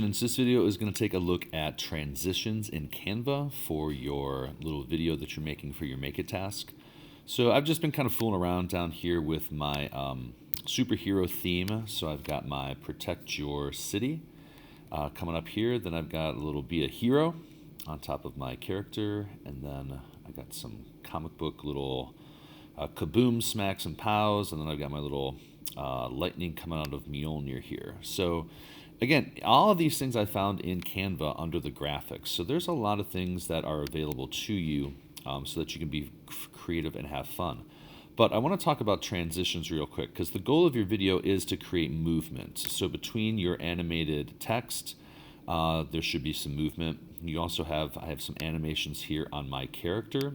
And this video is going to take a look at transitions in Canva for your little video that you're making for your Make It task. So I've just been kind of fooling around down here with my superhero theme. So I've got my Protect Your City coming up here. Then I've got a little Be a Hero on top of my character. And then I got some comic book little kaboom smacks and pows. And then I've got my little lightning coming out of Mjolnir here. So again, all of these things I found in Canva under the graphics. So there's a lot of things that are available to you so that you can be creative and have fun. But I want to talk about transitions real quick because the goal of your video is to create movement. So between your animated text, there should be some movement. You also I have some animations here on my character.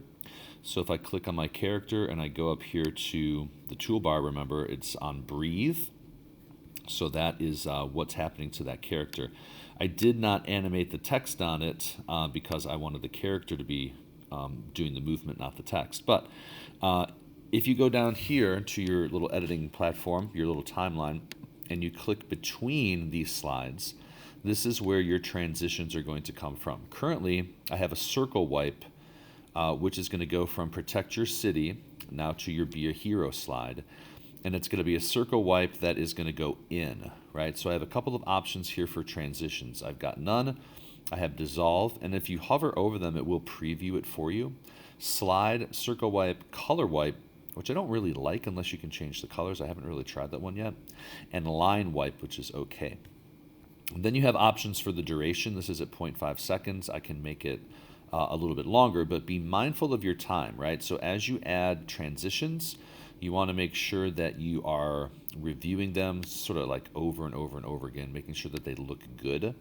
So if I click on my character and I go up here to the toolbar, remember it's on breathe. So that is what's happening to that character. I did not animate the text on it because I wanted the character to be doing the movement, not the text. But if you go down here to your little editing platform, your little timeline, and you click between these slides, this is where your transitions are going to come from. Currently, I have a circle wipe, which is going to go from Protect Your City now to your Be a Hero slide. And it's going to be a circle wipe that is going to go in, right? So I have a couple of options here for transitions. I've got none, I have dissolve, and if you hover over them, it will preview it for you. Slide, circle wipe, color wipe, which I don't really like unless you can change the colors. I haven't really tried that one yet. And line wipe, which is okay. And then you have options for the duration. This is at 0.5 seconds. I can make it a little bit longer, but be mindful of your time, right? So as you add transitions, you want to make sure that you are reviewing them sort of like over and over and over again, making sure that they look good.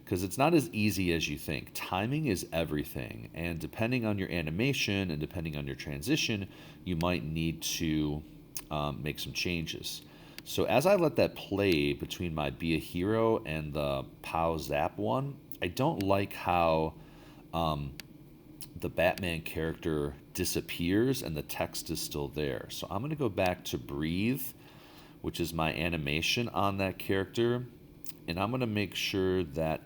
Because it's not as easy as you think. Timing is everything. And depending on your animation and depending on your transition, you might need to make some changes. So as I let that play between my Be a Hero and the Pow Zap one, I don't like how the Batman character disappears and the text is still there. So I'm going to go back to breathe, which is my animation on that character, and I'm going to make sure that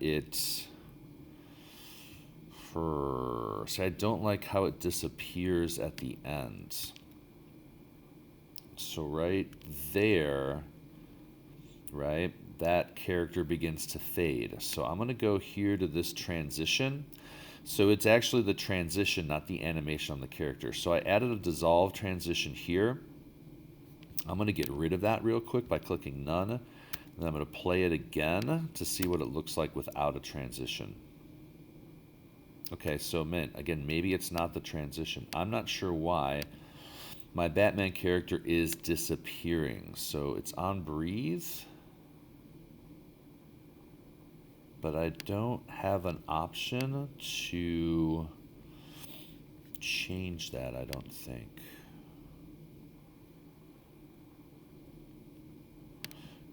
so I don't like how it disappears at the end. So right there, right, that character begins to fade. So I'm going to go here to this transition. So it's actually the transition, not the animation on the character. So I added a dissolve transition here. I'm going to get rid of that real quick by clicking none. And then I'm going to play it again to see what it looks like without a transition. Okay, so again, maybe it's not the transition. I'm not sure why my Batman character is disappearing. So it's on breathe, but I don't have an option to change that, I don't think.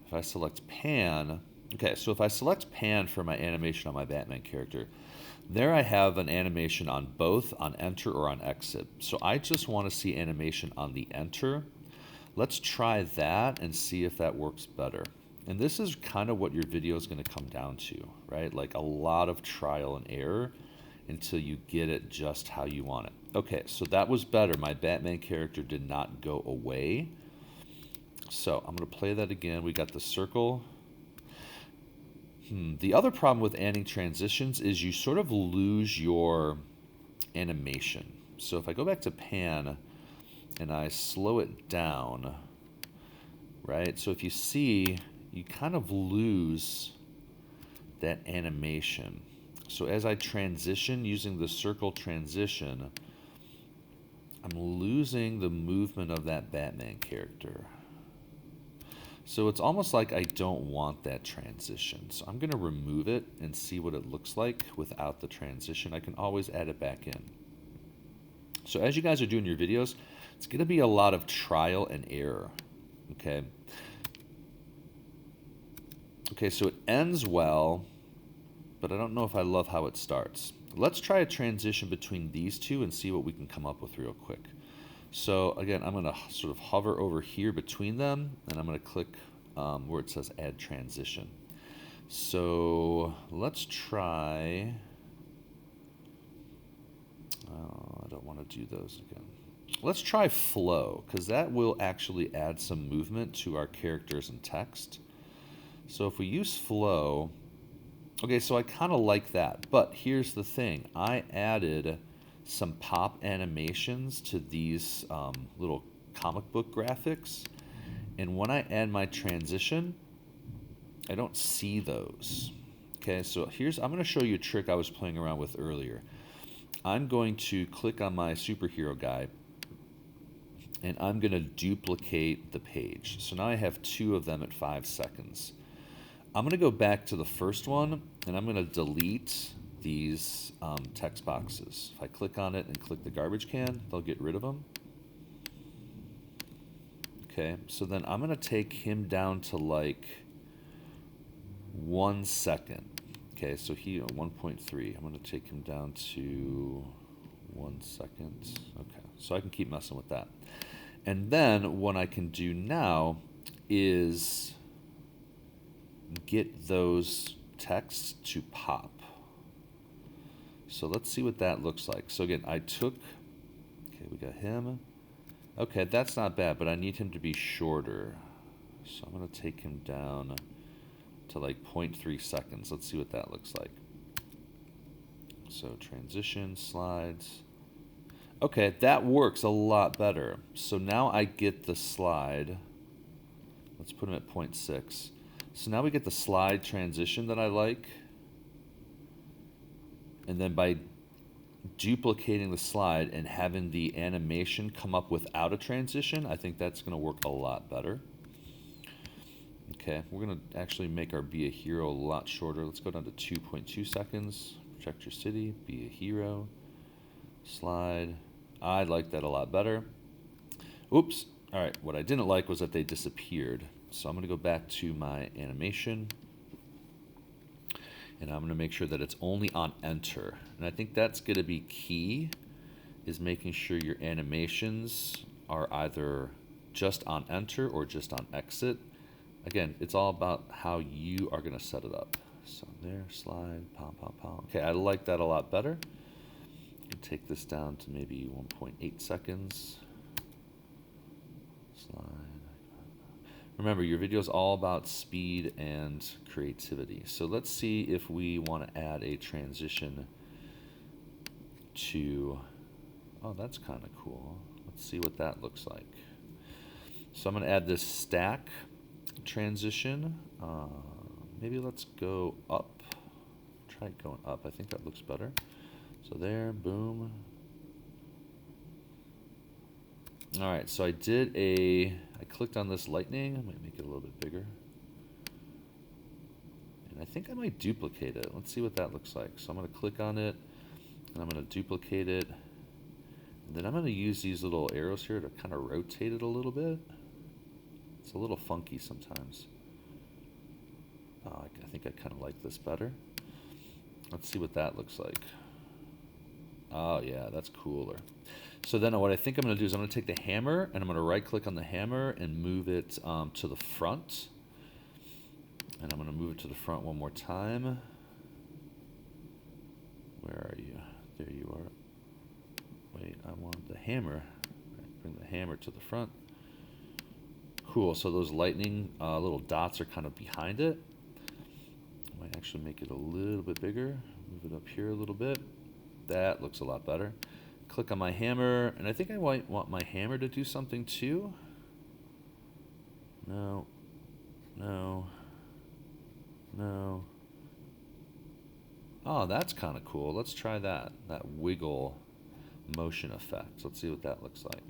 If I select pan, okay, so if I select pan for my animation on my Batman character, there I have an animation on both on enter or on exit. So I just want to see animation on the enter. Let's try that and see if that works better. And this is kind of what your video is going to come down to, right? Like a lot of trial and error until you get it just how you want it. Okay, so that was better. My Batman character did not go away. So I'm going to play that again. We got the circle. The other problem with adding transitions is you sort of lose your animation. So if I go back to pan and I slow it down, right? So if you see, you kind of lose that animation. So as I transition using the circle transition, I'm losing the movement of that Batman character. So it's almost like I don't want that transition. So I'm going to remove it and see what it looks like without the transition. I can always add it back in. So as you guys are doing your videos, it's going to be a lot of trial and error. Okay. Okay, so it ends well, but I don't know if I love how it starts. Let's try a transition between these two and see what we can come up with real quick. So again, I'm going to sort of hover over here between them, and I'm going to click where it says Add Transition. So let's try, I don't want to do those again. Let's try flow, because that will actually add some movement to our characters and text. So if we use flow, okay, so I kind of like that, but here's the thing. I added some pop animations to these little comic book graphics, and when I add my transition, I don't see those. Okay, so I'm going to show you a trick I was playing around with earlier. I'm going to click on my superhero guy, and I'm going to duplicate the page. So now I have 2 of them at 5 seconds. I'm going to go back to the first one, and I'm going to delete these text boxes. If I click on it and click the garbage can, they'll get rid of them. Okay, so then I'm going to take him down to like 1 second. Okay, so 1.3. I'm going to take him down to 1 second. Okay, so I can keep messing with that. And then what I can do now is get those texts to pop. So let's see what that looks like. So again, okay, we got him. Okay, that's not bad, but I need him to be shorter. So I'm going to take him down to like 0.3 seconds. Let's see what that looks like. So transition, slides. Okay, that works a lot better. So now I get the slide. Let's put him at 0.6. So now we get the slide transition that I like. And then by duplicating the slide and having the animation come up without a transition, I think that's going to work a lot better. Okay, we're going to actually make our Be a Hero a lot shorter. Let's go down to 2.2 seconds. Protect your city, be a hero. Slide. I like that a lot better. Oops. All right, what I didn't like was that they disappeared. So I'm going to go back to my animation. And I'm going to make sure that it's only on enter. And I think that's going to be key, is making sure your animations are either just on enter or just on exit. Again, it's all about how you are going to set it up. So there, slide, pom, pom, pom. Okay, I like that a lot better. Take this down to maybe 1.8 seconds. Slide. Remember, your video is all about speed and creativity. So let's see if we want to add a transition to, oh, that's kind of cool. Let's see what that looks like. So I'm going to add this stack transition. Maybe let's go up. Try going up. I think that looks better. So there, boom. All right, so I clicked on this lightning. I might make it a little bit bigger. And I think I might duplicate it. Let's see what that looks like. So I'm going to click on it, and I'm going to duplicate it. And then I'm going to use these little arrows here to kind of rotate it a little bit. It's a little funky sometimes. I think I kind of like this better. Let's see what that looks like. Oh yeah, that's cooler. So then what I think I'm going to do is I'm going to take the hammer and I'm going to right click on the hammer and move it to the front. And I'm going to move it to the front one more time. Where are you? There you are. Wait, I want the hammer. Right, bring the hammer to the front. Cool, so those lightning little dots are kind of behind it. I might actually make it a little bit bigger. Move it up here a little bit. That looks a lot better. Click on my hammer, and I think I might want my hammer to do something too. No, no, no. Oh, that's kind of cool. Let's try that wiggle motion effect. Let's see what that looks like.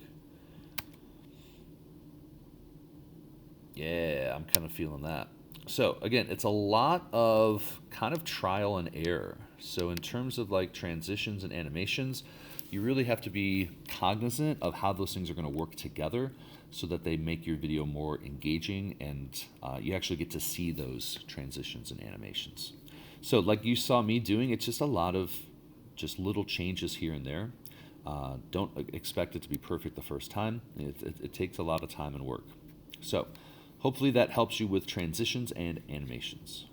Yeah, I'm kind of feeling that. So again, it's a lot of kind of trial and error. So in terms of like transitions and animations, you really have to be cognizant of how those things are going to work together so that they make your video more engaging and you actually get to see those transitions and animations. So like you saw me doing, it's just a lot of just little changes here and there. Don't expect it to be perfect the first time. It takes a lot of time and work. So hopefully that helps you with transitions and animations.